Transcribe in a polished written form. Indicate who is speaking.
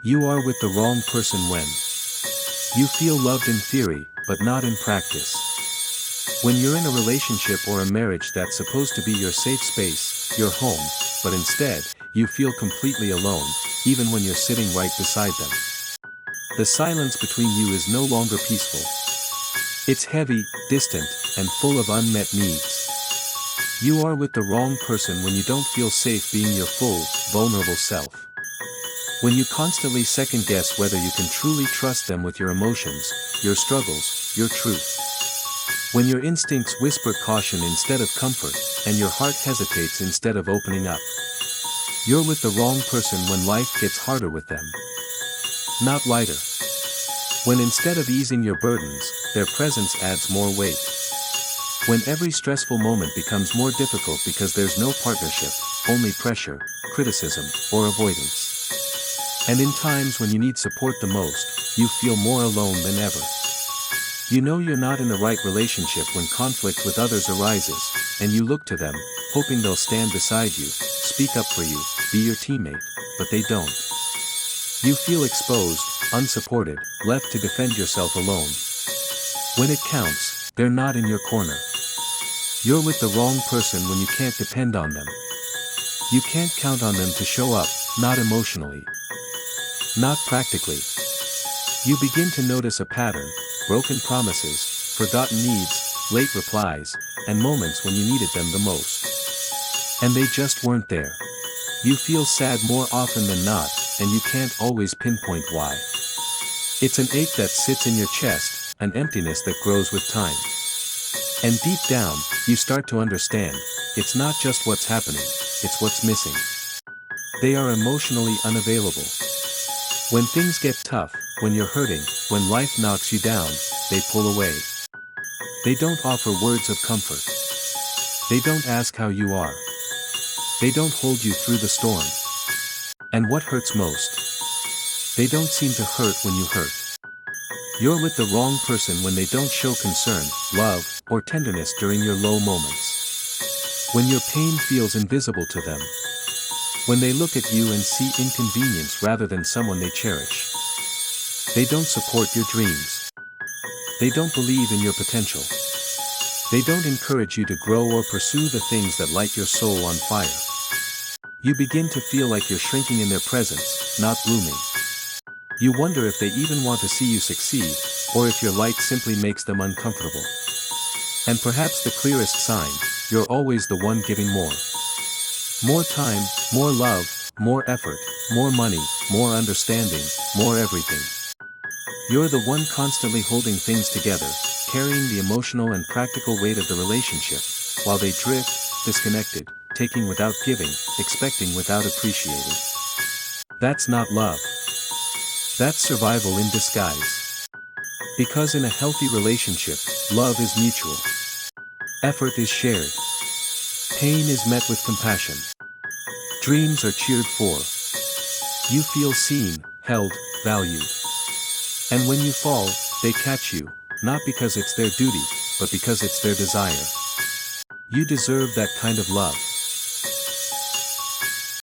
Speaker 1: You are with the wrong person when you feel loved in theory, but not in practice. When you're in a relationship or a marriage that's supposed to be your safe space, your home, but instead, you feel completely alone, even when you're sitting right beside them. The silence between you is no longer peaceful. It's heavy, distant, and full of unmet needs. You are with the wrong person when you don't feel safe being your full, vulnerable self. When you constantly second-guess whether you can truly trust them with your emotions, your struggles, your truth. When your instincts whisper caution instead of comfort, and your heart hesitates instead of opening up. You're with the wrong person when life gets harder with them, not lighter. When instead of easing your burdens, their presence adds more weight. When every stressful moment becomes more difficult because there's no partnership, only pressure, criticism, or avoidance. And in times when you need support the most, you feel more alone than ever. You know you're not in the right relationship when conflict with others arises, and you look to them, hoping they'll stand beside you, speak up for you, be your teammate, but they don't. You feel exposed, unsupported, left to defend yourself alone. When it counts, they're not in your corner. You're with the wrong person when you can't depend on them. You can't count on them to show up, not emotionally, not practically. You begin to notice a pattern, broken promises, forgotten needs, late replies, and moments when you needed them the most. And they just weren't there. You feel sad more often than not, and you can't always pinpoint why. It's an ache that sits in your chest, an emptiness that grows with time. And deep down, you start to understand, it's not just what's happening, it's what's missing. They are emotionally unavailable. When things get tough, when you're hurting, when life knocks you down, they pull away. They don't offer words of comfort. They don't ask how you are. They don't hold you through the storm. And what hurts most? They don't seem to hurt when you hurt. You're with the wrong person when they don't show concern, love, or tenderness during your low moments. When your pain feels invisible to them. When they look at you and see inconvenience rather than someone they cherish. They don't support your dreams. They don't believe in your potential. They don't encourage you to grow or pursue the things that light your soul on fire. You begin to feel like you're shrinking in their presence, not blooming. You wonder if they even want to see you succeed, or if your light simply makes them uncomfortable. And perhaps the clearest sign, you're always the one giving more. More time, more love, more effort, more money, more understanding, more everything. You're the one constantly holding things together, carrying the emotional and practical weight of the relationship, while they drift, disconnected, taking without giving, expecting without appreciating. That's not love. That's survival in disguise. Because in a healthy relationship, love is mutual. Effort is shared. Pain is met with compassion. Dreams are cheered for. You feel seen, held, valued. And when you fall, they catch you, not because it's their duty, but because it's their desire. You deserve that kind of love.